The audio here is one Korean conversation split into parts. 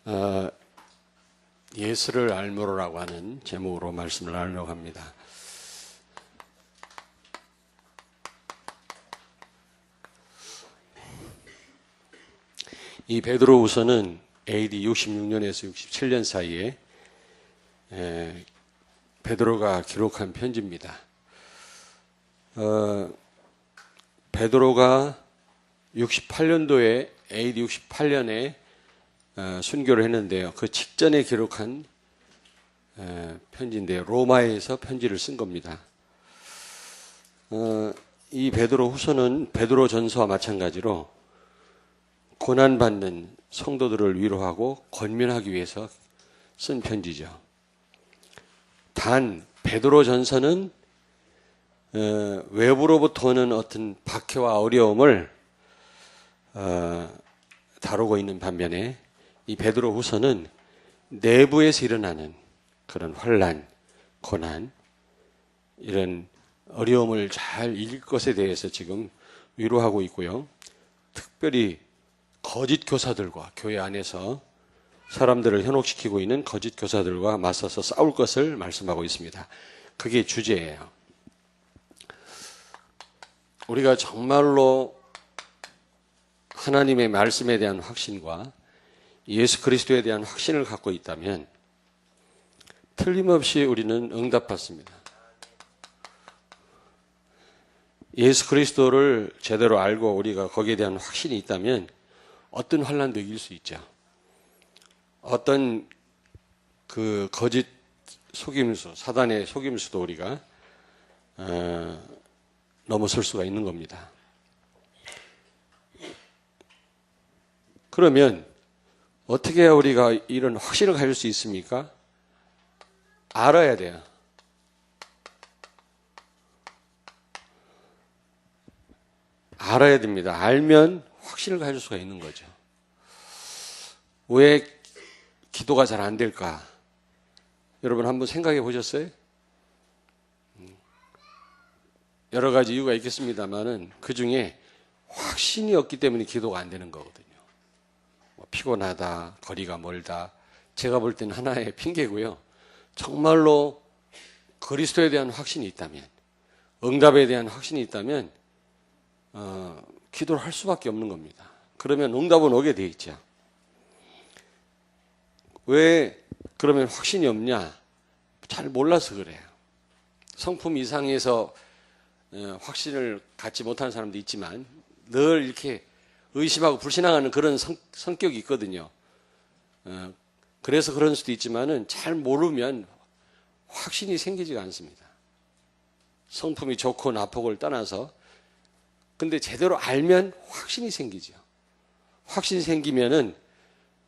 어, 예수를 알므로라고 하는 제목으로 말씀을 나누려고 합니다. 이 베드로후서는 AD 66년에서 67년 사이에 베드로가 기록한 편지입니다. 베드로가 68년도에 AD 68년에 순교를 했는데요. 그 직전에 기록한 편지인데요. 로마에서 편지를 쓴 겁니다. 이 베드로후서는 베드로전서와 마찬가지로 고난받는 성도들을 위로하고 권면하기 위해서 쓴 편지죠. 단 베드로전서는 외부로부터 오는 어떤 박해와 어려움을 다루고 있는 반면에 이 베드로후서는 내부에서 일어나는 그런 환난, 고난, 이런 어려움을 잘 이길 것에 대해서 지금 위로하고 있고요. 특별히 거짓 교사들과 교회 안에서 사람들을 현혹시키고 있는 거짓 교사들과 맞서서 싸울 것을 말씀하고 있습니다. 그게 주제예요. 우리가 정말로 하나님의 말씀에 대한 확신과 예수 그리스도에 대한 확신을 갖고 있다면 틀림없이 우리는 응답받습니다. 예수 그리스도를 제대로 알고 우리가 거기에 대한 확신이 있다면 어떤 환난도 이길 수 있죠. 어떤 그 거짓 속임수, 사단의 속임수도 우리가 넘어설 수가 있는 겁니다. 그러면 어떻게 해야 우리가 이런 확신을 가질 수 있습니까? 알아야 돼요. 알아야 됩니다. 알면 확신을 가질 수가 있는 거죠. 왜 기도가 잘 안 될까? 여러분 한번 생각해 보셨어요? 여러 가지 이유가 있겠습니다만은 그 중에 확신이 없기 때문에 기도가 안 되는 거거든요. 피곤하다, 거리가 멀다. 제가 볼 때는 하나의 핑계고요. 정말로 그리스도에 대한 확신이 있다면, 응답에 대한 확신이 있다면 기도를 할 수밖에 없는 겁니다. 그러면 응답은 오게 돼 있죠. 왜 그러면 확신이 없냐? 잘 몰라서 그래요. 성품 이상에서 확신을 갖지 못하는 사람도 있지만 늘 이렇게 의심하고 불신앙하는 그런 성격이 있거든요. 그래서 그런 수도 있지만은 잘 모르면 확신이 생기지가 않습니다. 성품이 좋고 나쁘고를 떠나서 근데 제대로 알면 확신이 생기죠. 확신이 생기면은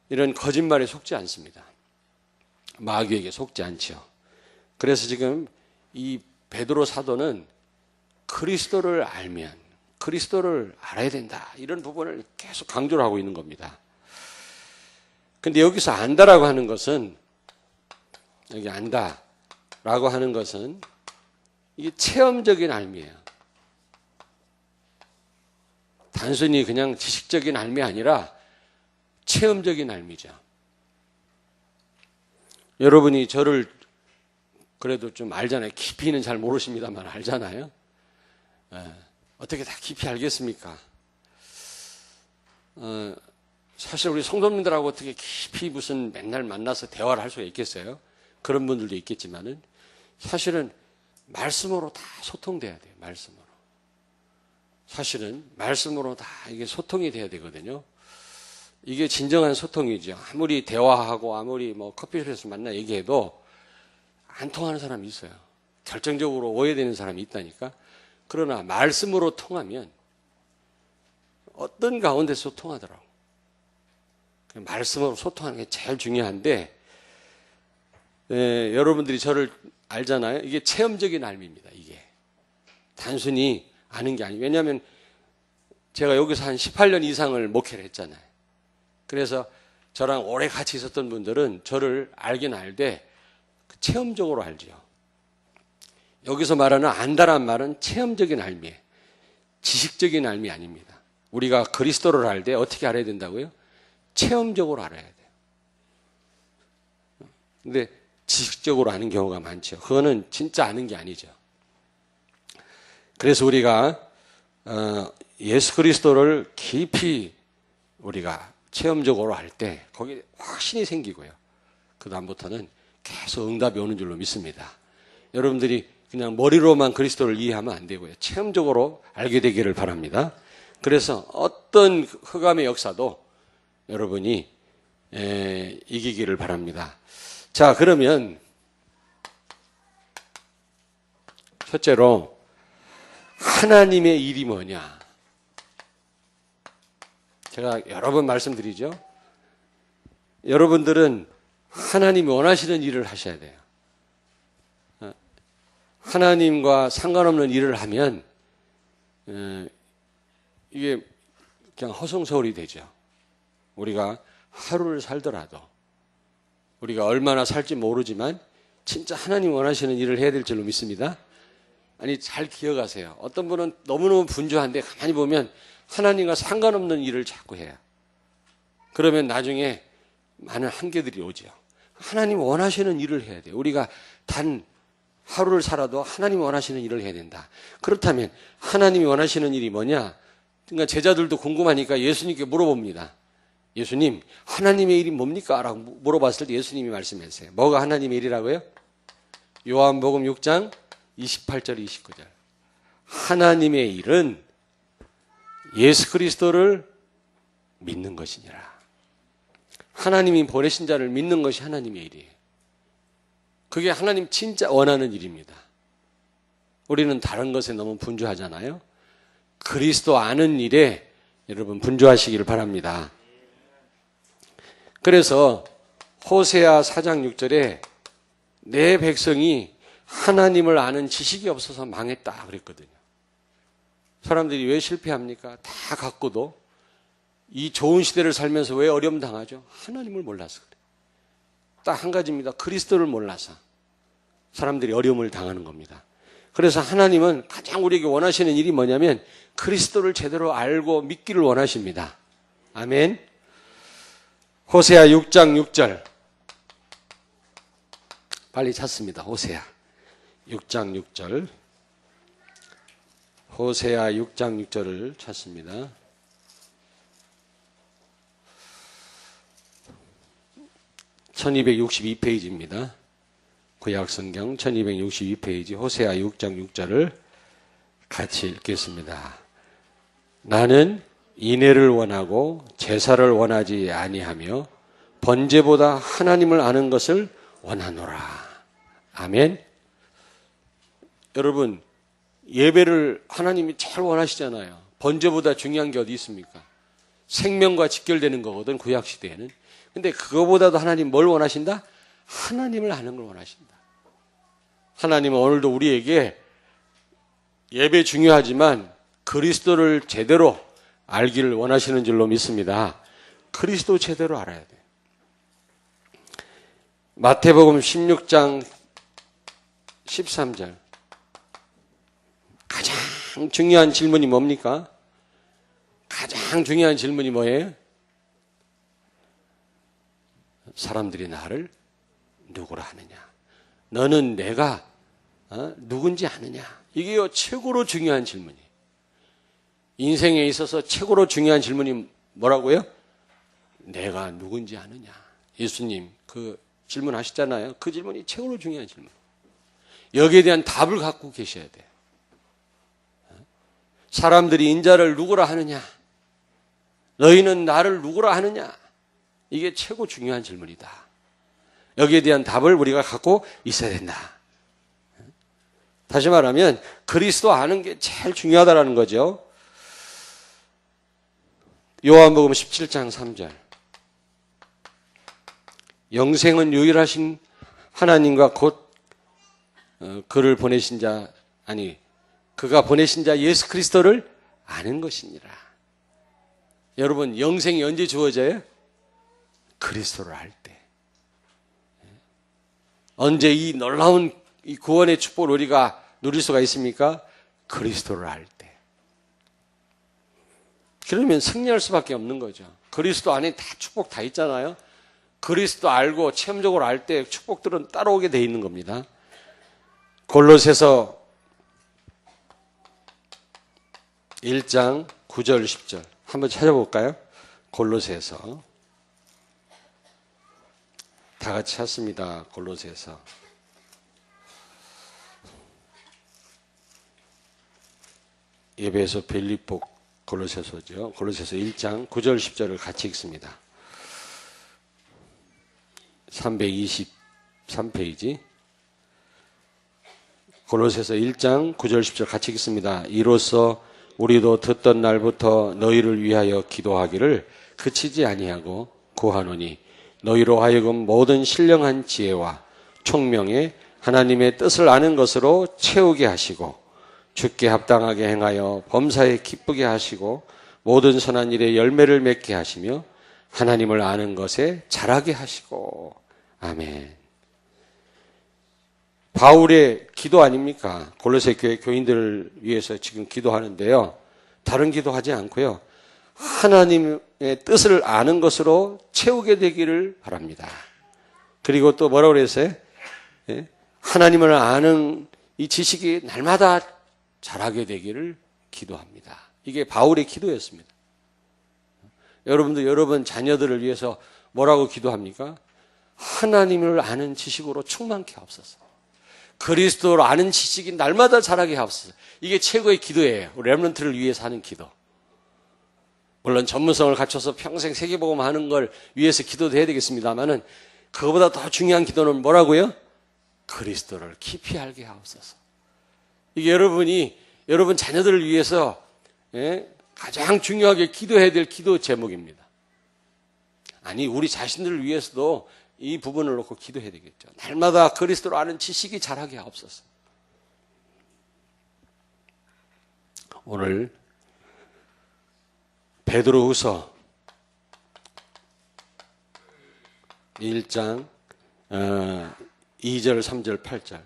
이런 거짓말에 속지 않습니다. 마귀에게 속지 않죠. 그래서 지금 이 베드로 사도는 그리스도를 알면 그리스도를 알아야 된다. 이런 부분을 계속 강조를 하고 있는 겁니다. 근데 여기서 안다라고 하는 것은 여기 안다라고 하는 것은 이게 체험적인 알미예요. 단순히 그냥 지식적인 알미 아니라 체험적인 알미죠. 여러분이 저를 그래도 좀 알잖아요. 깊이는 잘 모르십니다만 알잖아요. 어떻게 다 깊이 알겠습니까? 사실 우리 성도님들하고 어떻게 깊이 무슨 맨날 만나서 대화를 할 수가 있겠어요? 그런 분들도 있겠지만은 사실은 말씀으로 다 소통돼야 돼요. 말씀으로. 사실은 말씀으로 다 이게 소통이 돼야 되거든요. 이게 진정한 소통이죠. 아무리 대화하고 아무리 뭐 커피숍에서 만나 얘기해도 안 통하는 사람이 있어요. 결정적으로 오해되는 사람이 있다니까. 그러나 말씀으로 통하면 어떤 가운데서 통하더라고. 말씀으로 소통하는 게 제일 중요한데 여러분들이 저를 알잖아요. 이게 체험적인 알미입니다. 이게 단순히 아는 게 아니에요. 왜냐하면 제가 여기서 한 18년 이상을 목회를 했잖아요. 그래서 저랑 오래 같이 있었던 분들은 저를 알긴 알되 체험적으로 알죠. 여기서 말하는 안다란 말은 체험적인 알미예요. 지식적인 알미 아닙니다. 우리가 그리스도를 알 때 어떻게 알아야 된다고요? 체험적으로 알아야 돼요. 근데 지식적으로 아는 경우가 많죠. 그거는 진짜 아는 게 아니죠. 그래서 우리가 예수 그리스도를 깊이 우리가 체험적으로 할 때 거기에 확신이 생기고요. 그 다음부터는 계속 응답이 오는 줄로 믿습니다. 여러분들이 그냥 머리로만 그리스도를 이해하면 안 되고요. 체험적으로 알게 되기를 바랍니다. 그래서 어떤 흑암의 역사도 여러분이 이기기를 바랍니다. 자, 그러면 첫째로 하나님의 일이 뭐냐? 제가 여러 번 말씀드리죠. 여러분들은 하나님이 원하시는 일을 하셔야 돼요. 하나님과 상관없는 일을 하면 이게 그냥 허송세월이 되죠. 우리가 하루를 살더라도 우리가 얼마나 살지 모르지만 진짜 하나님 원하시는 일을 해야 될 줄로 믿습니다. 아니, 잘 기억하세요. 어떤 분은 너무너무 분주한데 가만히 보면 하나님과 상관없는 일을 자꾸 해요. 그러면 나중에 많은 한계들이 오죠. 하나님 원하시는 일을 해야 돼요. 우리가 단 하루를 살아도 하나님 원하시는 일을 해야 된다. 그렇다면 하나님이 원하시는 일이 뭐냐? 그러니까 제자들도 궁금하니까 예수님께 물어봅니다. 예수님, 하나님의 일이 뭡니까? 라고 물어봤을 때 예수님이 말씀하세요. 뭐가 하나님의 일이라고요? 요한복음 6장 28절 29절. 하나님의 일은 예수 그리스도를 믿는 것이니라. 하나님이 보내신 자를 믿는 것이 하나님의 일이에요. 그게 하나님 진짜 원하는 일입니다. 우리는 다른 것에 너무 분주하잖아요. 그리스도 아는 일에 여러분 분주하시기를 바랍니다. 그래서 호세아 4장 6절에 내 백성이 하나님을 아는 지식이 없어서 망했다 그랬거든요. 사람들이 왜 실패합니까? 다 갖고도 이 좋은 시대를 살면서 왜 어려움 당하죠? 하나님을 몰라서 그래요. 딱 한 가지입니다. 그리스도를 몰라서 사람들이 어려움을 당하는 겁니다. 그래서 하나님은 가장 우리에게 원하시는 일이 뭐냐면 그리스도를 제대로 알고 믿기를 원하십니다. 아멘. 호세아 6장 6절 빨리 찾습니다. 호세아 6장 6절 호세아 6장 6절을 찾습니다. (1262페이지입니다) 구약성경 1262페이지 호세아 6장 6절을 같이 읽겠습니다. 나는 인애를 원하고 제사를 원하지 아니하며 번제보다 하나님을 아는 것을 원하노라. 아멘. 여러분, 예배를 하나님이 제일 원하시잖아요. 번제보다 중요한 게 어디 있습니까? 생명과 직결되는 거거든, 구약시대에는. 근데 그거보다도 하나님 뭘 원하신다? 하나님을 아는 걸 원하신다. 하나님은 오늘도 우리에게 예배 중요하지만 그리스도를 제대로 알기를 원하시는 줄로 믿습니다. 그리스도 제대로 알아야 돼요. 마태복음 16장 13절 가장 중요한 질문이 뭡니까? 가장 중요한 질문이 뭐예요? 사람들이 나를 누구라 하느냐? 너는 내가 누군지 아느냐? 이게 최고로 중요한 질문이에요. 인생에 있어서 최고로 중요한 질문이 뭐라고요? 내가 누군지 아느냐? 예수님 그 질문하셨잖아요. 그 질문이 최고로 중요한 질문. 여기에 대한 답을 갖고 계셔야 돼요. 사람들이 인자를 누구라 하느냐? 너희는 나를 누구라 하느냐? 이게 최고 중요한 질문이다. 여기에 대한 답을 우리가 갖고 있어야 된다. 다시 말하면 그리스도 아는 게 제일 중요하다는 거죠. 요한복음 17장 3절 영생은 유일하신 하나님과 곧 그를 보내신 자 아니 그가 보내신 자 예수 그리스도를 아는 것이니라. 여러분 영생이 언제 주어져요? 그리스도를 알 때. 언제 이 놀라운 이 구원의 축복을 우리가 누릴 수가 있습니까? 그리스도를 알 때. 그러면 승리할 수밖에 없는 거죠. 그리스도 안에 다 축복 다 있잖아요. 그리스도 알고 체험적으로 알 때 축복들은 따라오게 돼 있는 겁니다. 골로새서 1장 9절 10절 한번 찾아볼까요? 골로새서 다 같이 찾습니다. 골로새서 예배에서 빌립보 골로새서죠. 골로새서 1장 9절 10절을 같이 읽습니다. 323페이지 골로새서 1장 9절 10절 같이 읽습니다. 이로써 우리도 듣던 날부터 너희를 위하여 기도하기를 그치지 아니하고 구하노니 너희로 하여금 모든 신령한 지혜와 총명에 하나님의 뜻을 아는 것으로 채우게 하시고 주께 합당하게 행하여 범사에 기쁘게 하시고 모든 선한 일에 열매를 맺게 하시며 하나님을 아는 것에 자라게 하시고. 아멘. 바울의 기도 아닙니까? 골로새 교회 교인들을 위해서 지금 기도하는데요. 다른 기도하지 않고요. 하나님의 뜻을 아는 것으로 채우게 되기를 바랍니다. 그리고 또 뭐라고 그랬어요? 하나님을 아는 이 지식이 날마다 자라게 되기를 기도합니다. 이게 바울의 기도였습니다. 여러분도 여러분 자녀들을 위해서 뭐라고 기도합니까? 하나님을 아는 지식으로 충만케 하옵소서. 그리스도를 아는 지식이 날마다 자라게 하옵소서. 이게 최고의 기도예요. 렘넌트를 위해서 하는 기도. 물론 전문성을 갖춰서 평생 세계복음 하는 걸 위해서 기도도 해야 되겠습니다만은 그거보다 더 중요한 기도는 뭐라고요? 그리스도를 깊이 알게 하옵소서. 이게 여러분이 여러분 자녀들을 위해서 가장 중요하게 기도해야 될 기도 제목입니다. 아니 우리 자신들을 위해서도 이 부분을 놓고 기도해야 되겠죠. 날마다 그리스도를 아는 지식이 자라게 하옵소서. 오늘 베드로후서 1장 2절, 3절, 8절.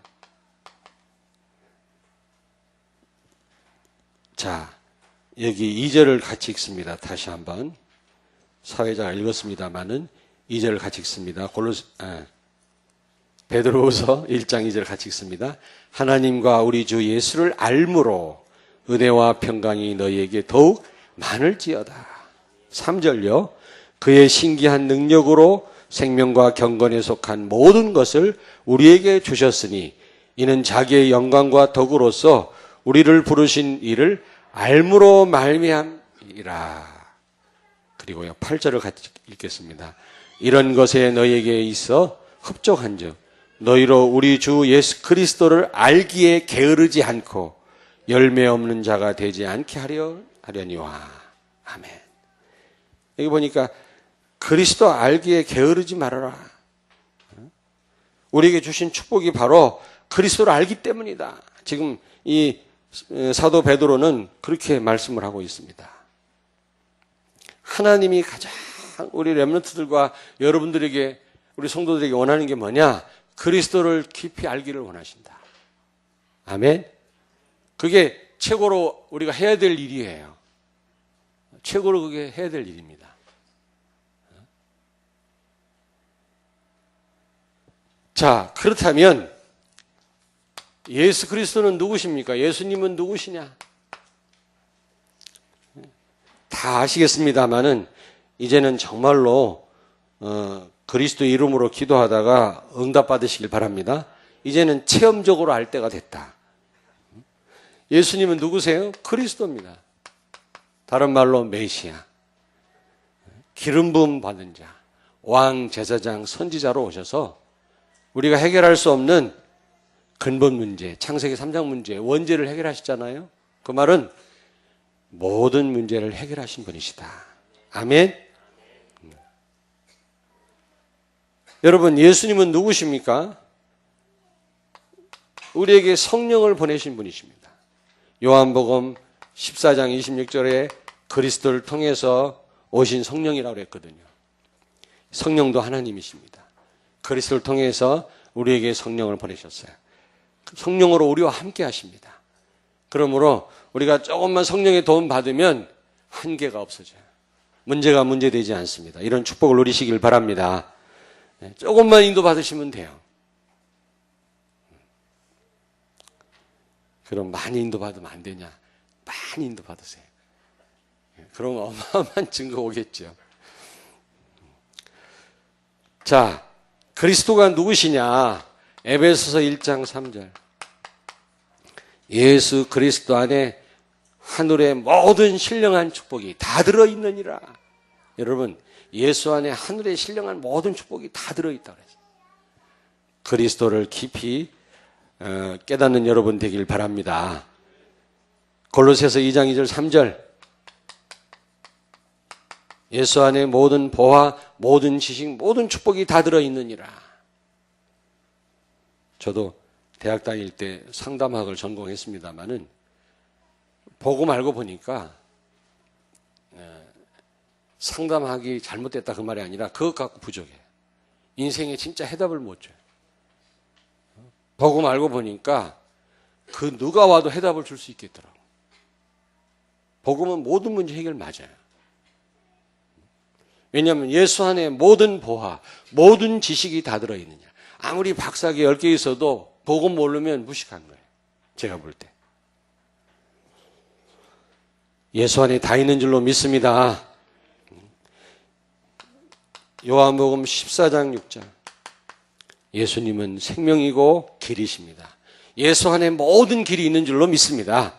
자, 여기 2절을 같이 읽습니다. 다시 한번. 사회자가 읽었습니다마는 2절을 같이 읽습니다. 베드로후서 1장 2절 같이 읽습니다. 하나님과 우리 주 예수를 알므로 은혜와 평강이 너희에게 더욱 많을지어다. 3절요. 그의 신기한 능력으로 생명과 경건에 속한 모든 것을 우리에게 주셨으니 이는 자기의 영광과 덕으로서 우리를 부르신 이를 알므로 말미암이라. 그리고요 8절을 같이 읽겠습니다. 이런 것에 너희에게 있어 흡족한즉 너희로 우리 주 예수 그리스도를 알기에 게으르지 않고 열매 없는 자가 되지 않게 하려니와. 아멘. 여기 보니까 그리스도 알기에 게으르지 말아라. 우리에게 주신 축복이 바로 그리스도를 알기 때문이다. 지금 이 사도 베드로는 그렇게 말씀을 하고 있습니다. 하나님이 가장 우리 렘넌트들과 여러분들에게 우리 성도들에게 원하는 게 뭐냐? 그리스도를 깊이 알기를 원하신다. 아멘. 그게 최고로 우리가 해야 될 일이에요. 최고로 그게 해야 될 일입니다. 자, 그렇다면 예수 그리스도는 누구십니까? 예수님은 누구시냐? 다 아시겠습니다만은 이제는 정말로 그리스도 이름으로 기도하다가 응답받으시길 바랍니다. 이제는 체험적으로 알 때가 됐다. 예수님은 누구세요? 그리스도입니다. 다른 말로 메시아, 기름 부음 받은 자, 왕, 제사장, 선지자로 오셔서 우리가 해결할 수 없는 근본 문제, 창세기 3장 문제, 원죄를 해결하시잖아요. 그 말은 모든 문제를 해결하신 분이시다. 아멘. 여러분, 예수님은 누구십니까? 우리에게 성령을 보내신 분이십니다. 요한복음 14장 26절에 그리스도를 통해서 오신 성령이라고 했거든요. 성령도 하나님이십니다. 그리스도를 통해서 우리에게 성령을 보내셨어요. 성령으로 우리와 함께 하십니다. 그러므로 우리가 조금만 성령의 도움 받으면 한계가 없어져요. 문제가 문제되지 않습니다. 이런 축복을 누리시길 바랍니다. 조금만 인도받으시면 돼요. 그럼 많이 인도받으면 안 되냐? 많이 인도받으세요. 그럼 어마어마한 증거 오겠죠. 자, 그리스도가 누구시냐? 에베소서 1장 3절. 예수 그리스도 안에 하늘의 모든 신령한 축복이 다 들어있느니라. 여러분, 예수 안에 하늘의 신령한 모든 축복이 다 들어있다 그랬어요. 그리스도를 깊이 깨닫는 여러분 되길 바랍니다. 골로새서 2장 2절 3절. 예수 안에 모든 보화, 모든 지식, 모든 축복이 다 들어있느니라. 저도 대학 다닐 때 상담학을 전공했습니다마는 보고 말고 보니까 상담학이 잘못됐다 그 말이 아니라 그것 갖고 부족해. 인생에 진짜 해답을 못 줘요. 보고 말고 보니까 그 누가 와도 해답을 줄 수 있겠더라고. 복음은 모든 문제 해결 맞아요. 왜냐하면 예수 안에 모든 보화, 모든 지식이 다 들어있느냐. 아무리 박사학위 10개 있어도 복음 모르면 무식한 거예요. 제가 볼 때. 예수 안에 다 있는 줄로 믿습니다. 요한복음 14장 6절. 예수님은 생명이고 길이십니다. 예수 안에 모든 길이 있는 줄로 믿습니다.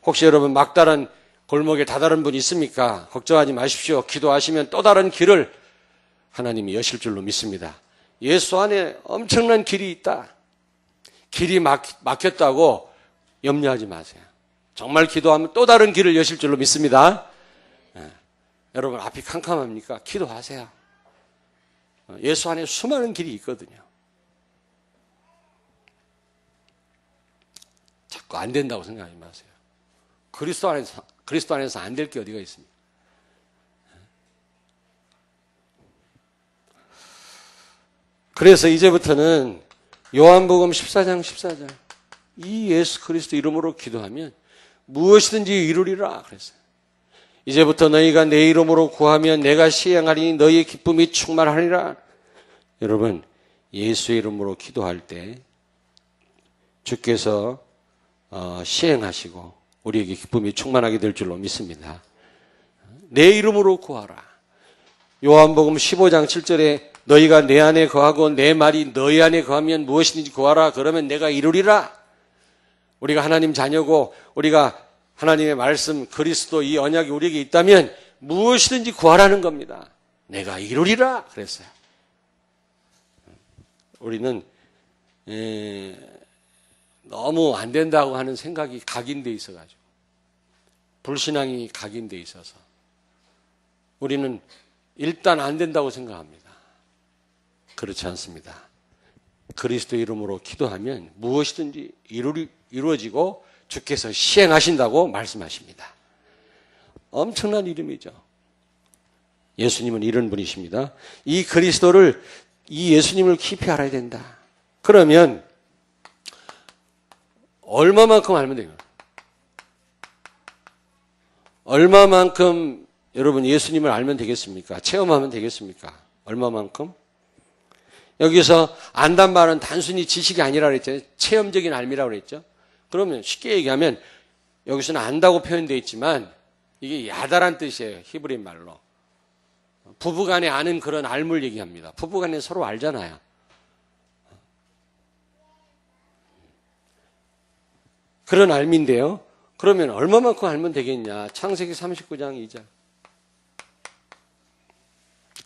혹시 여러분 막다른 골목에 다다른 분 있습니까? 걱정하지 마십시오. 기도하시면 또 다른 길을 하나님이 여실 줄로 믿습니다. 예수 안에 엄청난 길이 있다. 길이 막혔다고 염려하지 마세요. 정말 기도하면 또 다른 길을 여실 줄로 믿습니다. 여러분 앞이 캄캄합니까? 기도하세요. 예수 안에 수많은 길이 있거든요. 자꾸 안 된다고 생각하지 마세요. 그리스도 안에서 안 될 게 어디가 있습니까? 그래서 이제부터는 요한복음 14장 14절. 이 예수 그리스도 이름으로 기도하면 무엇이든지 이루리라 그랬어요. 이제부터 너희가 내 이름으로 구하면 내가 시행하리니 너희의 기쁨이 충만하리라. 여러분, 예수의 이름으로 기도할 때 주께서 시행하시고 우리에게 기쁨이 충만하게 될 줄로 믿습니다. 내 이름으로 구하라. 요한복음 15장 7절에 너희가 내 안에 거하고 내 말이 너희 안에 거하면 무엇이든지 구하라. 그러면 내가 이루리라. 우리가 하나님 자녀고 우리가 하나님의 말씀 그리스도 이 언약이 우리에게 있다면 무엇이든지 구하라는 겁니다. 내가 이루리라 그랬어요. 우리는 너무 안 된다고 하는 생각이 각인돼 있어가지고 불신앙이 각인돼 있어서 우리는 일단 안 된다고 생각합니다. 그렇지 않습니다. 그리스도 이름으로 기도하면 무엇이든지 이루어지고 주께서 시행하신다고 말씀하십니다. 엄청난 이름이죠. 예수님은 이런 분이십니다. 이 그리스도를, 이 예수님을 깊이 알아야 된다. 그러면 얼마만큼 알면 돼요? 얼마만큼 여러분 예수님을 알면 되겠습니까? 체험하면 되겠습니까? 얼마만큼? 여기서 안단 말은 단순히 지식이 아니라 그랬잖아요. 체험적인 알미라고 그랬죠. 그러면 쉽게 얘기하면 여기서는 안다고 표현되어 있지만 이게 야다란 뜻이에요. 히브리 말로. 부부간에 아는 그런 알물 얘기합니다. 부부간에 서로 알잖아요. 그런 알미인데요. 그러면 얼마만큼 알면 되겠냐. 창세기 39장 2절.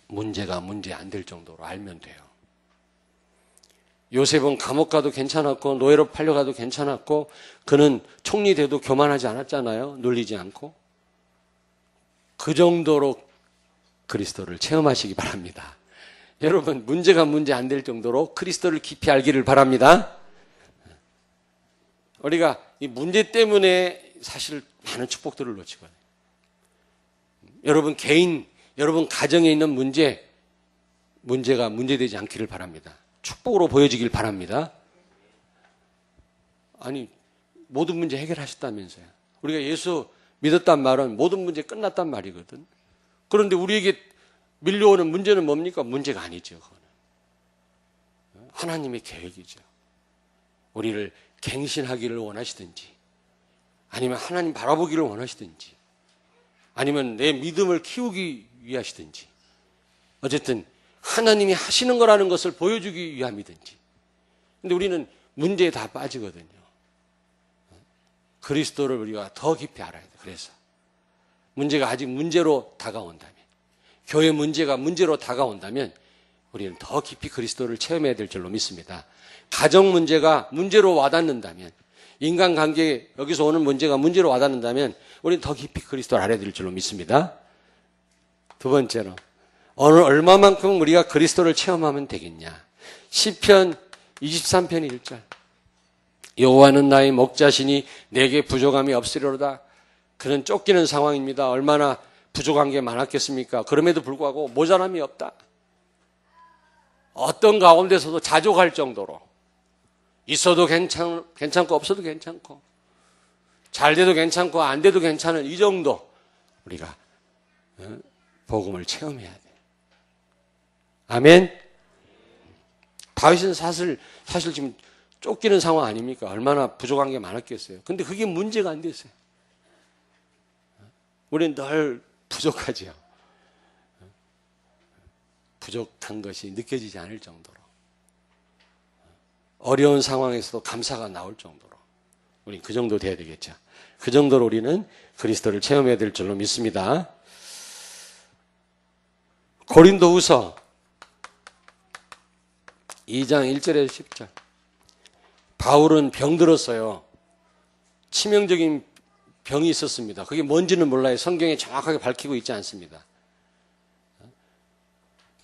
문제가 문제 안 될 정도로 알면 돼요. 요셉은 감옥 가도 괜찮았고 노예로 팔려가도 괜찮았고 그는 총리 돼도 교만하지 않았잖아요. 눌리지 않고. 그 정도로 그리스도를 체험하시기 바랍니다. 여러분 문제가 문제 안 될 정도로 그리스도를 깊이 알기를 바랍니다. 우리가 이 문제 때문에 사실 많은 축복들을 놓치거든요. 여러분 개인, 여러분 가정에 있는 문제가 문제되지 않기를 바랍니다. 축복으로 보여지길 바랍니다. 아니 모든 문제 해결하셨다면서요. 우리가 예수 믿었단 말은 모든 문제 끝났단 말이거든. 그런데 우리에게 밀려오는 문제는 뭡니까? 문제가 아니죠. 그거는. 하나님의 계획이죠. 우리를 갱신하기를 원하시든지, 아니면 하나님 바라보기를 원하시든지, 아니면 내 믿음을 키우기 위하시든지, 어쨌든 하나님이 하시는 거라는 것을 보여주기 위함이든지. 근데 우리는 문제에 다 빠지거든요. 그리스도를 우리가 더 깊이 알아야 돼요. 그래서 문제가 아직 문제로 다가온다면, 교회 문제가 문제로 다가온다면 우리는 더 깊이 그리스도를 체험해야 될 줄로 믿습니다. 가정 문제가 문제로 와닿는다면, 인간관계 여기서 오는 문제가 문제로 와닿는다면 우리는 더 깊이 그리스도를 알아야 될 줄로 믿습니다. 두 번째로, 얼마만큼 우리가 그리스도를 체험하면 되겠냐. 시편 23편 1절. 여호와는 나의 목자시니 내게 부족함이 없으리로다. 그는 쫓기는 상황입니다. 얼마나 부족한 게 많았겠습니까? 그럼에도 불구하고 모자람이 없다. 어떤 가운데서도 자족할 정도로, 있어도 괜찮고 없어도 괜찮고, 잘 돼도 괜찮고 안 돼도 괜찮은 이 정도 우리가 복음을 체험해야 돼요. 아멘. 다윗은 사실 지금 쫓기는 상황 아닙니까? 얼마나 부족한 게 많았겠어요. 근데 그게 문제가 안 됐어요. 우리는 늘 부족하지요. 부족한 것이 느껴지지 않을 정도로, 어려운 상황에서도 감사가 나올 정도로 우리는 그 정도 돼야 되겠죠. 그 정도로 우리는 그리스도를 체험해야 될 줄로 믿습니다. 고린도후서 2장 1절에서 10절. 바울은 병들었어요. 치명적인 병이 있었습니다. 그게 뭔지는 몰라요. 성경에 정확하게 밝히고 있지 않습니다.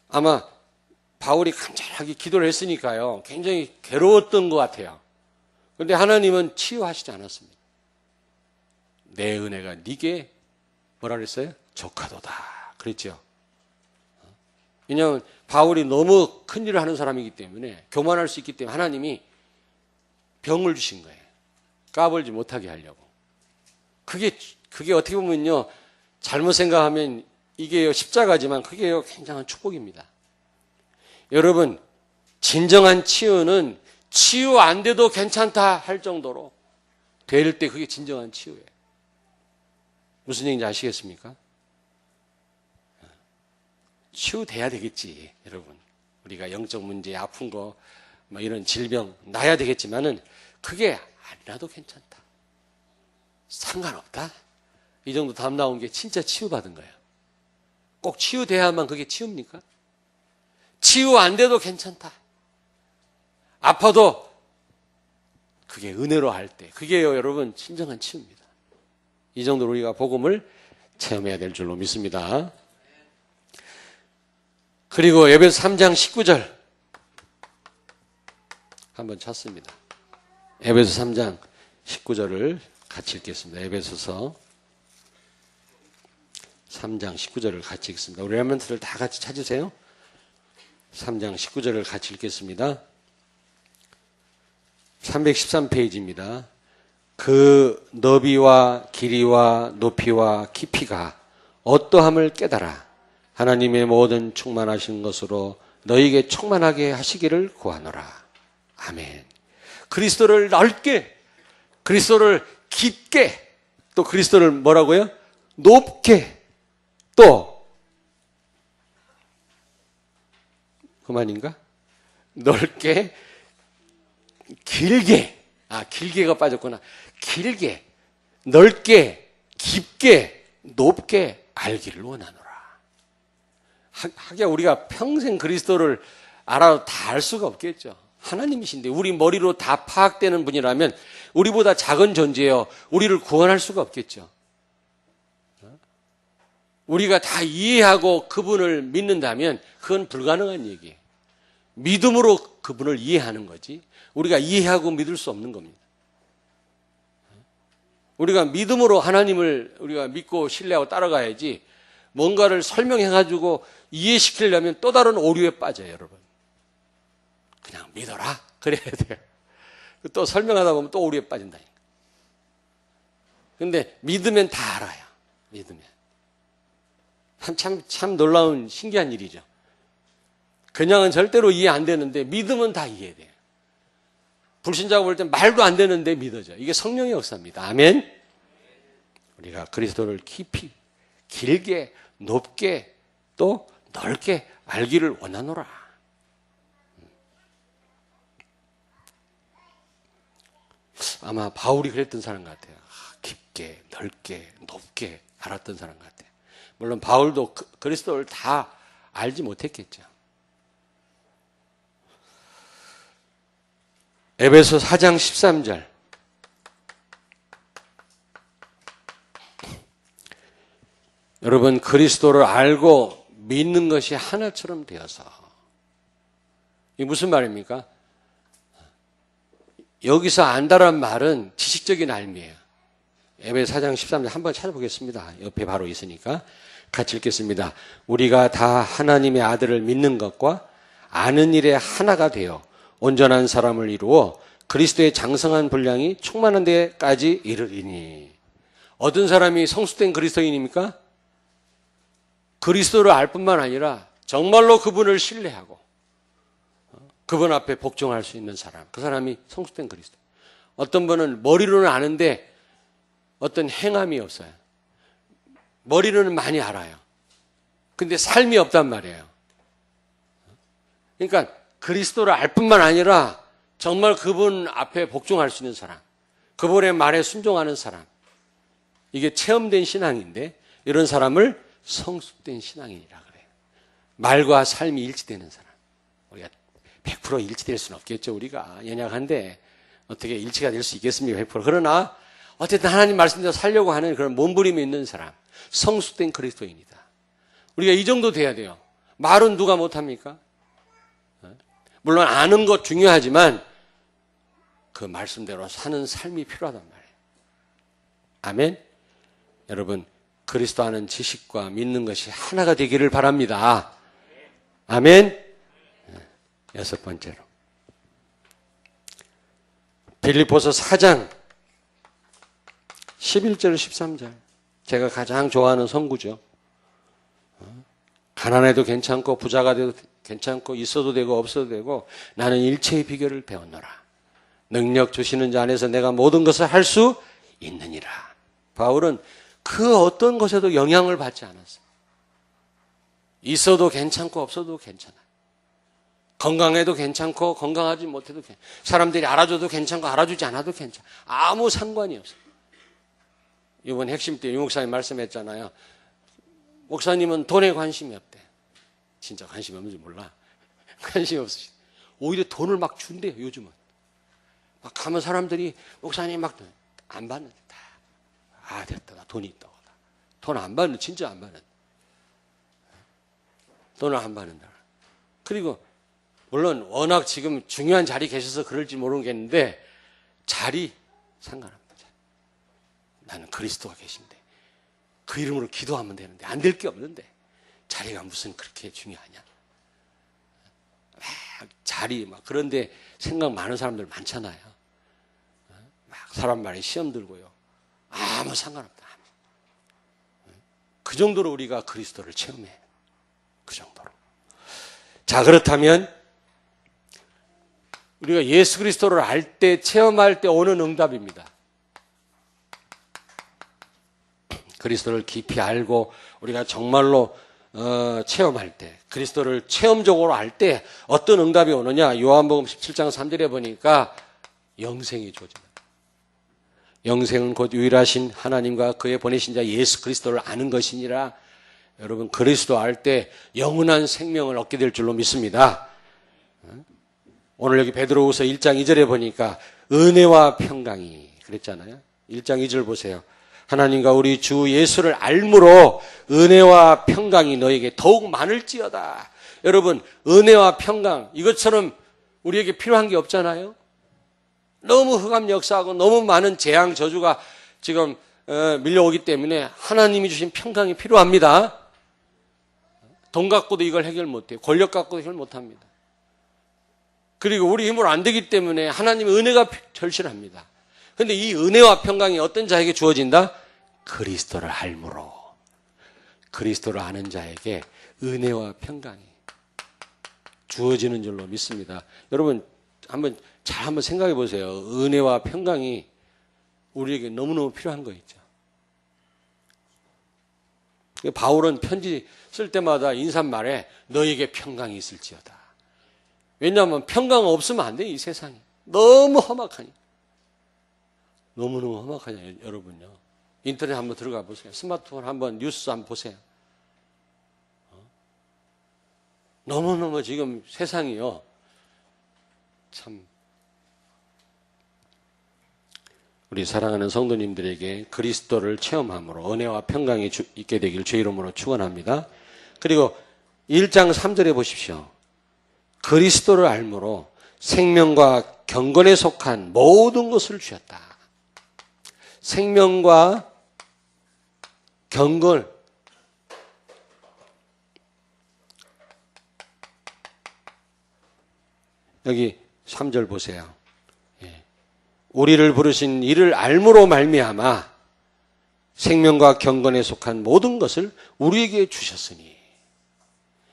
아마 바울이 간절하게 기도를 했으니까요, 굉장히 괴로웠던 것 같아요. 그런데 하나님은 치유하시지 않았습니다. 내 은혜가 네게 뭐라 그랬어요? 족하도다 그랬죠. 왜냐하면 바울이 너무 큰일을 하는 사람이기 때문에, 교만할 수 있기 때문에 하나님이 병을 주신 거예요. 까불지 못하게 하려고. 그게 어떻게 보면요, 잘못 생각하면 이게 십자가지만 그게 굉장한 축복입니다. 여러분, 진정한 치유는 치유 안 돼도 괜찮다 할 정도로 될 때 그게 진정한 치유예요. 무슨 얘기인지 아시겠습니까? 치유돼야 되겠지, 여러분. 우리가 영적 문제, 아픈 거, 뭐 이런 질병 나야 되겠지만은 그게 안 나도 괜찮다. 상관없다. 이 정도 답 나온 게 진짜 치유받은 거예요. 꼭 치유돼야만 그게 치유입니까? 치유 안 돼도 괜찮다. 아파도 그게 은혜로 할 때, 그게요, 여러분, 진정한 치유입니다. 이 정도로 우리가 복음을 체험해야 될 줄로 믿습니다. 그리고 에베소 3장 19절 한번 찾습니다. 에베소 3장 19절을 같이 읽겠습니다. 에베소서 3장 19절을 같이 읽습니다. 우리 렘넌트들 다 같이 찾으세요. 3장 19절을 같이 읽겠습니다. 313페이지입니다. 그 너비와 길이와 높이와 깊이가 어떠함을 깨달아 하나님의 모든 충만하신 것으로 너희에게 충만하게 하시기를 구하노라. 아멘. 그리스도를 넓게, 그리스도를 깊게, 또 그리스도를 뭐라고요? 높게, 또 그만인가? 넓게, 길게, 길게가 빠졌구나. 길게, 넓게, 깊게, 높게 알기를 원하노라. 하기야 우리가 평생 그리스도를 알아도 다 알 수가 없겠죠. 하나님이신데 우리 머리로 다 파악되는 분이라면 우리보다 작은 존재여 우리를 구원할 수가 없겠죠. 우리가 다 이해하고 그분을 믿는다면 그건 불가능한 얘기예요. 믿음으로 그분을 이해하는 거지 우리가 이해하고 믿을 수 없는 겁니다. 우리가 믿음으로 하나님을 우리가 믿고 신뢰하고 따라가야지, 뭔가를 설명해가지고 이해시키려면 또 다른 오류에 빠져요, 여러분. 그냥 믿어라 그래야 돼요. 또 설명하다 보면 또 오류에 빠진다니까. 근데 믿으면 다 알아요. 믿으면 참 놀라운 신기한 일이죠. 그냥은 절대로 이해 안 되는데 믿으면 다 이해돼요. 불신자가 볼 땐 말도 안 되는데 믿어져요. 이게 성령의 역사입니다. 아멘. 우리가 그리스도를 깊이, 길게, 높게, 또 넓게 알기를 원하노라. 아마 바울이 그랬던 사람 같아요. 깊게, 넓게, 높게 알았던 사람 같아요. 물론 바울도 그리스도를 다 알지 못했겠죠. 에베소 4장 13절. 여러분, 그리스도를 알고 믿는 것이 하나처럼 되어서. 이게 무슨 말입니까? 여기서 안다란 말은 지식적인 알미예요. 에베소 4장 13절 한번 찾아보겠습니다. 옆에 바로 있으니까. 같이 읽겠습니다. 우리가 다 하나님의 아들을 믿는 것과 아는 일에 하나가 되어 온전한 사람을 이루어 그리스도의 장성한 분량이 충만한 데까지 이르리니. 어떤 사람이 성숙된 그리스도인입니까? 그리스도를 알 뿐만 아니라 정말로 그분을 신뢰하고 그분 앞에 복종할 수 있는 사람, 그 사람이 성숙된 그리스도. 어떤 분은 머리로는 아는데 어떤 행함이 없어요. 머리로는 많이 알아요. 근데 삶이 없단 말이에요. 그러니까 그리스도를 알 뿐만 아니라 정말 그분 앞에 복종할 수 있는 사람, 그분의 말에 순종하는 사람, 이게 체험된 신앙인데 이런 사람을 성숙된 신앙인이라 그래요. 말과 삶이 일치되는 사람. 우리가 100% 일치될 수는 없겠죠. 우리가 연약한데 어떻게 일치가 될 수 있겠습니까? 100%. 그러나 어쨌든 하나님 말씀대로 살려고 하는 그런 몸부림이 있는 사람, 성숙된 그리스도인이다. 우리가 이 정도 돼야 돼요. 말은 누가 못합니까? 물론 아는 것 중요하지만 그 말씀대로 사는 삶이 필요하단 말이에요. 아멘? 여러분, 그리스도 아는 지식과 믿는 것이 하나가 되기를 바랍니다. 아멘? 여섯 번째로. 빌립보서 4장 11절 13절. 제가 가장 좋아하는 성구죠. 가난해도 괜찮고 부자가 돼도 괜찮고 있어도 되고 없어도 되고 나는 일체의 비결을 배웠노라. 능력 주시는 자 안에서 내가 모든 것을 할 수 있느니라. 바울은 그 어떤 것에도 영향을 받지 않았어요. 있어도 괜찮고 없어도 괜찮아요. 건강해도 괜찮고 건강하지 못해도 괜찮아요. 사람들이 알아줘도 괜찮고 알아주지 않아도 괜찮아요. 아무 상관이 없어요. 이번 핵심 때 유 목사님 말씀했잖아요. 목사님은 돈에 관심이 없대. 진짜 관심이 없는지 몰라. 관심이 없으시. 오히려 돈을 막 준대요, 요즘은. 막 가면 사람들이 목사님 막 안 받는다. 아, 됐다. 나 돈이 있다고. 돈 안 받는, 진짜 안 받는. 돈을 안 받는다. 그리고 물론 워낙 지금 중요한 자리 계셔서 그럴지 모르겠는데 자리 상관합니다. 나는 그리스도가 계신데 그 이름으로 기도하면 되는데 안 될 게 없는데 자리가 무슨 그렇게 중요하냐. 막 자리 막 그런데 생각 많은 사람들 많잖아요. 막 사람 말에 시험 들고요. 아무 상관없다. 그 정도로 우리가 그리스도를 체험해. 그 정도로. 자, 그렇다면 우리가 예수 그리스도를 알 때, 체험할 때 오는 응답입니다. 그리스도를 깊이 알고 우리가 정말로 체험할 때, 그리스도를 체험적으로 알 때 어떤 응답이 오느냐. 요한복음 17장 3절에 보니까 영생이 주어집니다. 영생은 곧 유일하신 하나님과 그의 보내신 자 예수 그리스도를 아는 것이니라. 여러분, 그리스도 알 때 영원한 생명을 얻게 될 줄로 믿습니다. 오늘 여기 베드로후서 1장 2절에 보니까 은혜와 평강이 그랬잖아요. 1장 2절 보세요. 하나님과 우리 주 예수를 알므로 은혜와 평강이 너에게 더욱 많을지어다. 여러분, 은혜와 평강, 이것처럼 우리에게 필요한 게 없잖아요. 너무 흑암 역사하고 너무 많은 재앙 저주가 지금 밀려오기 때문에 하나님이 주신 평강이 필요합니다. 돈 갖고도 이걸 해결 못해요. 권력 갖고도 해결 못합니다. 그리고 우리 힘으로 안 되기 때문에 하나님의 은혜가 절실합니다. 그런데 이 은혜와 평강이 어떤 자에게 주어진다? 그리스도를 알므로. 그리스도를 아는 자에게 은혜와 평강이 주어지는 줄로 믿습니다. 여러분 한번 생각해 보세요. 은혜와 평강이 우리에게 너무너무 필요한 거 있죠. 바울은 편지 쓸 때마다 인사말에 너에게 평강이 있을지어다. 왜냐하면 평강 없으면 안 돼, 이 세상이. 너무 험악하니. 너무너무 험악하냐, 여러분요. 인터넷 한번 들어가 보세요. 스마트폰 한번 뉴스 한번 보세요. 너무너무 지금 세상이요. 참. 우리 사랑하는 성도님들에게 그리스도를 체험함으로 은혜와 평강이 있게 되길 주의 이름으로 축원합니다. 그리고 1장 3절에 보십시오. 그리스도를 알므로 생명과 경건에 속한 모든 것을 주셨다. 생명과 경건. 여기 3절 보세요. 우리를 부르신 이를 알므로 말미암아 생명과 경건에 속한 모든 것을 우리에게 주셨으니.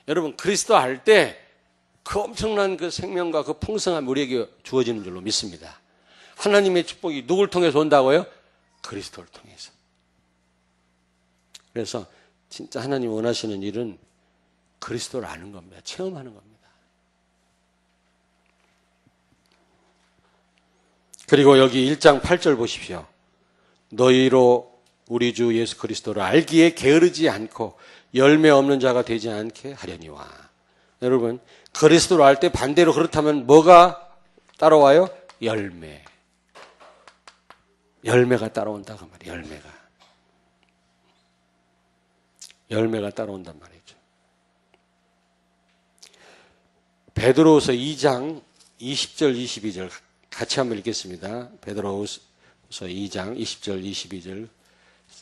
여러분 그리스도 알 때 그 엄청난 그 생명과 그 풍성함 우리에게 주어지는 줄로 믿습니다. 하나님의 축복이 누굴 통해서 온다고요? 그리스도를 통해서. 그래서 진짜 하나님 원하시는 일은 그리스도를 아는 겁니다. 체험하는 겁니다. 그리고 여기 1장 8절 보십시오. 너희로 우리 주 예수 그리스도를 알기에 게으르지 않고 열매 없는 자가 되지 않게 하려니와. 여러분 그리스도를 알 때 반대로 그렇다면 뭐가 따라와요? 열매. 열매가 따라온다 그 말이에요. 열매가 따라온단 말이죠. 베드로후서 2장 20절 22절 같이 한번 읽겠습니다. 베드로후서 2장 20절 22절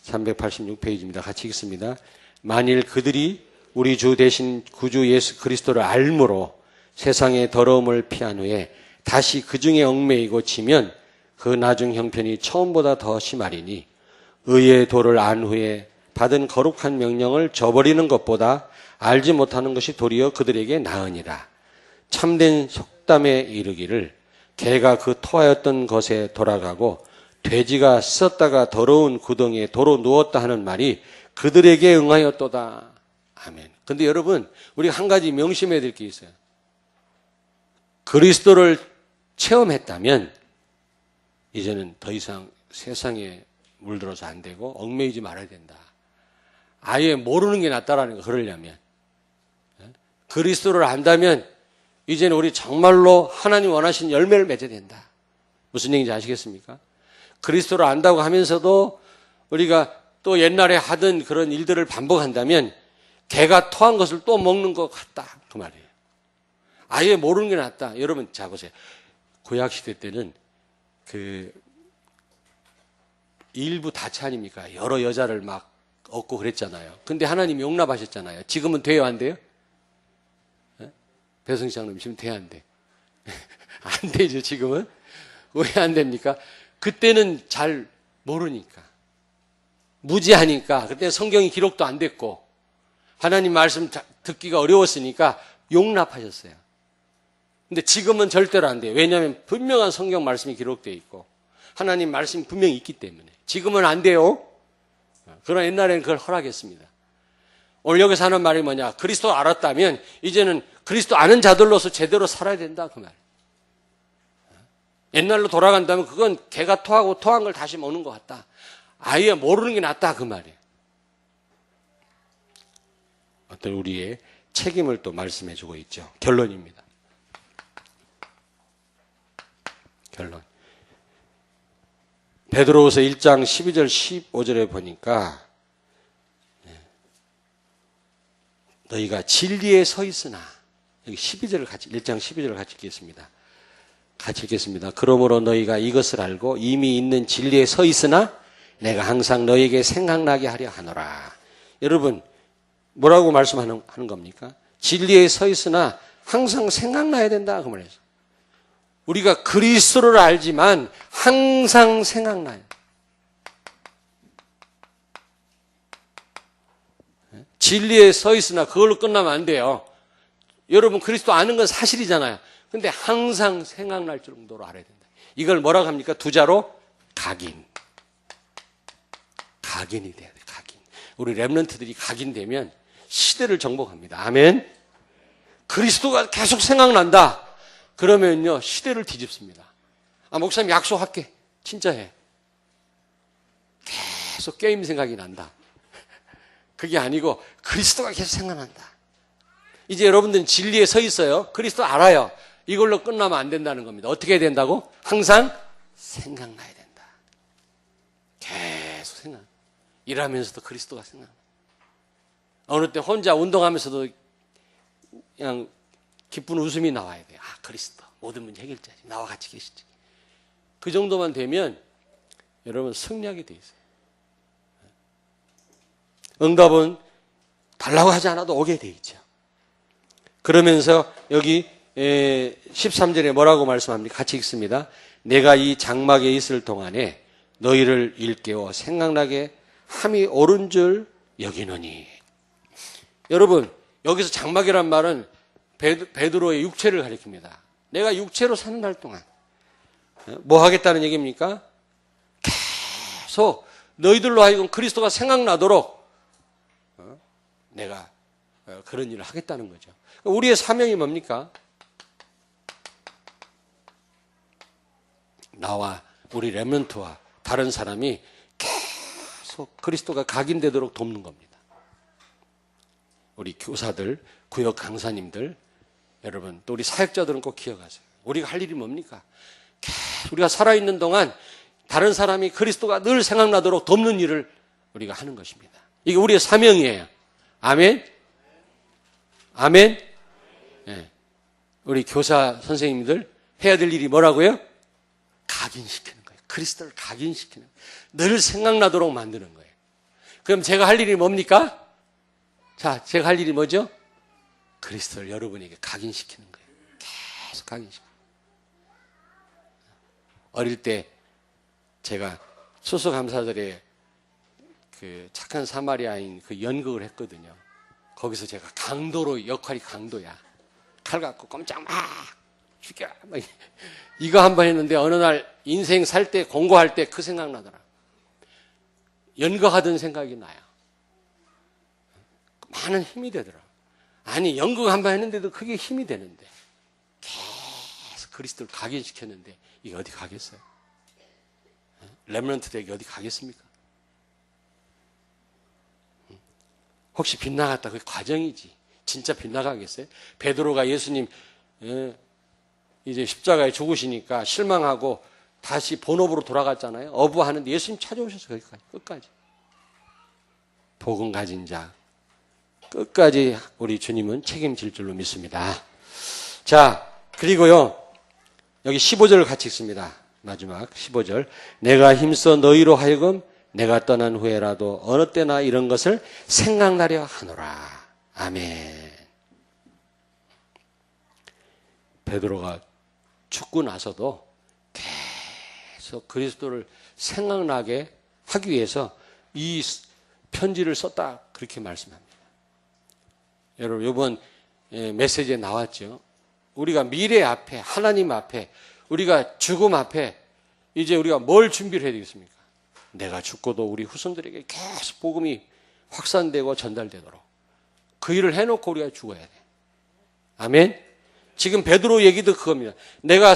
386페이지입니다. 같이 읽습니다. 만일 그들이 우리 주 대신 구주 예수 그리스도를 알므로 세상의 더러움을 피한 후에 다시 그 중에 얽매이고 지면 그 나중 형편이 처음보다 더 심하리니 의의 도를 안 후에 받은 거룩한 명령을 저버리는 것보다 알지 못하는 것이 도리어 그들에게 나으니라. 참된 속담에 이르기를 개가 그 토하였던 것에 돌아가고 돼지가 씻었다가 더러운 구덩이에 도로 누웠다 하는 말이 그들에게 응하였도다. 아멘. 근데 여러분 우리가 한 가지 명심해야 될 게 있어요. 그리스도를 체험했다면 이제는 더 이상 세상에 물들어서 안 되고 얽매이지 말아야 된다. 아예 모르는 게 낫다라는 거. 그러려면 그리스도를 안다면 이제는 우리 정말로 하나님 원하신 열매를 맺어야 된다. 무슨 얘기인지 아시겠습니까? 그리스도를 안다고 하면서도 우리가 또 옛날에 하던 그런 일들을 반복한다면 개가 토한 것을 또 먹는 것 같다. 그 말이에요. 아예 모르는 게 낫다. 여러분 자 보세요. 구약시대 때는 그 일부 다처 아닙니까? 여러 여자를 막 얻고 그랬잖아요. 근데 하나님 용납하셨잖아요. 지금은 돼요, 안 돼요? 배성시 장로님 지금 돼야 안 돼? 안 되죠, 지금은? 왜 안 됩니까? 그때는 잘 모르니까. 무지하니까. 그때 성경이 기록도 안 됐고 하나님 말씀 듣기가 어려웠으니까 용납하셨어요. 근데 지금은 절대로 안 돼요. 왜냐하면 분명한 성경 말씀이 기록되어 있고 하나님 말씀이 분명히 있기 때문에. 지금은 안 돼요. 그러나 옛날에는 그걸 허락했습니다. 오늘 여기서 하는 말이 뭐냐? 그리스도 알았다면 이제는 그리스도 아는 자들로서 제대로 살아야 된다 그 말. 옛날로 돌아간다면 그건 개가 토하고 토한 걸 다시 먹는 것 같다. 아예 모르는 게 낫다 그 말이에요. 어떤 우리의 책임을 또 말씀해 주고 있죠. 결론입니다. 결론. 베드로후서 1장 12절 15절에 보니까 너희가 진리에 서 있으나 여기 12절을 같이 1장 12절을 같이 읽겠습니다. 같이 읽겠습니다. 그러므로 너희가 이것을 알고 이미 있는 진리에 서 있으나 내가 항상 너희에게 생각나게 하려 하노라. 여러분 뭐라고 말씀하는 겁니까? 진리에 서 있으나 항상 생각나야 된다 그 말이에요. 우리가 그리스도를 알지만 항상 생각나요. 진리에 서 있으나 그걸로 끝나면 안 돼요. 여러분 그리스도 아는 건 사실이잖아요. 근데 항상 생각날 정도로 알아야 된다. 이걸 뭐라고 합니까? 두 자로 각인. 각인이 돼야 돼. 각인. 우리 렘넌트들이 각인되면 시대를 정복합니다. 아멘. 그리스도가 계속 생각난다. 그러면요 시대를 뒤집습니다. 아, 목사님 약속할게. 진짜 해. 계속 게임 생각이 난다. 그게 아니고 그리스도가 계속 생각난다. 이제 여러분들은 진리에 서 있어요. 그리스도 알아요. 이걸로 끝나면 안 된다는 겁니다. 어떻게 해야 된다고? 항상 생각나야 된다. 계속 생각. 일하면서도 그리스도가 생각나. 어느 때 혼자 운동하면서도 그냥 기쁜 웃음이 나와야 돼요. 아, 그리스도 모든 문제 해결자지. 나와 같이 계시지. 그 정도만 되면 여러분 승리하게 돼 있어요. 응답은 달라고 하지 않아도 오게 돼 있죠. 그러면서 여기 13절에 뭐라고 말씀합니까? 같이 읽습니다. 내가 이 장막에 있을 동안에 너희를 일깨워 생각나게 함이 옳은 줄 여기노니. 여러분 여기서 장막이란 말은 베드로의 육체를 가리킵니다. 내가 육체로 사는 날 동안 뭐 하겠다는 얘기입니까? 계속 너희들로 하여금 그리스도가 생각나도록 내가 그런 일을 하겠다는 거죠. 우리의 사명이 뭡니까? 나와 우리 렘넌트와 다른 사람이 계속 그리스도가 각인되도록 돕는 겁니다. 우리 교사들, 구역 강사님들, 여러분 또 우리 사역자들은 꼭 기억하세요. 우리가 할 일이 뭡니까? 우리가 살아있는 동안 다른 사람이 그리스도가 늘 생각나도록 돕는 일을 우리가 하는 것입니다. 이게 우리의 사명이에요. 아멘? 아멘? 네. 우리 교사 선생님들 해야 될 일이 뭐라고요? 각인시키는 거예요. 그리스도를 각인시키는 거예요. 늘 생각나도록 만드는 거예요. 그럼 제가 할 일이 뭡니까? 자, 제가 할 일이 뭐죠? 그리스도를 여러분에게 각인시키는 거예요. 계속 각인시키는 거예요. 어릴 때 제가 수수감사절에 그 착한 사마리아인 그 연극을 했거든요. 거기서 제가 강도로, 역할이 강도야. 칼 갖고 꼼짝 막 죽여. 막 이거 한 번 했는데 어느 날 인생 살 때, 공부할 때 그 생각 나더라. 연극하던 생각이 나요. 많은 힘이 되더라. 아니, 연극 한 번 했는데도 그게 힘이 되는데. 계속 그리스도를 각인시켰는데 이게 어디 가겠어요? 렘넌트들에게 어디 가겠습니까? 혹시 빗나갔다 그 과정이지. 진짜 빗나가겠어요? 베드로가 예수님 이제 십자가에 죽으시니까 실망하고 다시 본업으로 돌아갔잖아요. 어부하는데 예수님 찾아오셨어요. 거기까지 끝까지. 복음 가진 자 끝까지 우리 주님은 책임질 줄로 믿습니다. 자, 그리고요 여기 15절을 같이 읽습니다. 마지막 15절. 내가 힘써 너희로 하여금 내가 떠난 후에라도 어느 때나 이런 것을 생각나려 하노라. 아멘. 베드로가 죽고 나서도 계속 그리스도를 생각나게 하기 위해서 이 편지를 썼다 그렇게 말씀합니다. 여러분 이번 메시지에 나왔죠. 우리가 미래 앞에 하나님 앞에 우리가 죽음 앞에 이제 우리가 뭘 준비를 해야 되겠습니까? 내가 죽고도 우리 후손들에게 계속 복음이 확산되고 전달되도록 그 일을 해놓고 우리가 죽어야 돼. 아멘. 지금 베드로 얘기도 그겁니다. 내가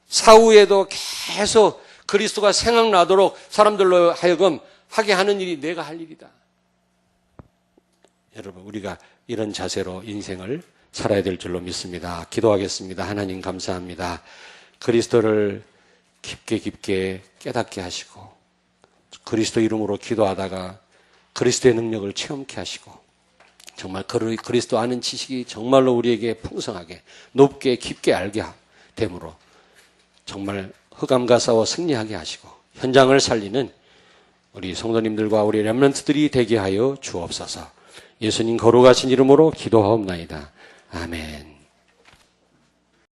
사후에도 계속 그리스도가 생각나도록 사람들로 하여금 하게 하는 일이 내가 할 일이다. 여러분 우리가 이런 자세로 인생을 살아야 될 줄로 믿습니다. 기도하겠습니다. 하나님 감사합니다. 그리스도를 깊게 깨닫게 하시고 그리스도 이름으로 기도하다가 그리스도의 능력을 체험케 하시고 정말 그리스도 아는 지식이 정말로 우리에게 풍성하게 높게 깊게 알게 되므로 정말 흑암과 싸워 승리하게 하시고 현장을 살리는 우리 성도님들과 우리 렘넌트들이 되게 하여 주옵소서. 예수님 거룩하신 이름으로 기도하옵나이다. 아멘.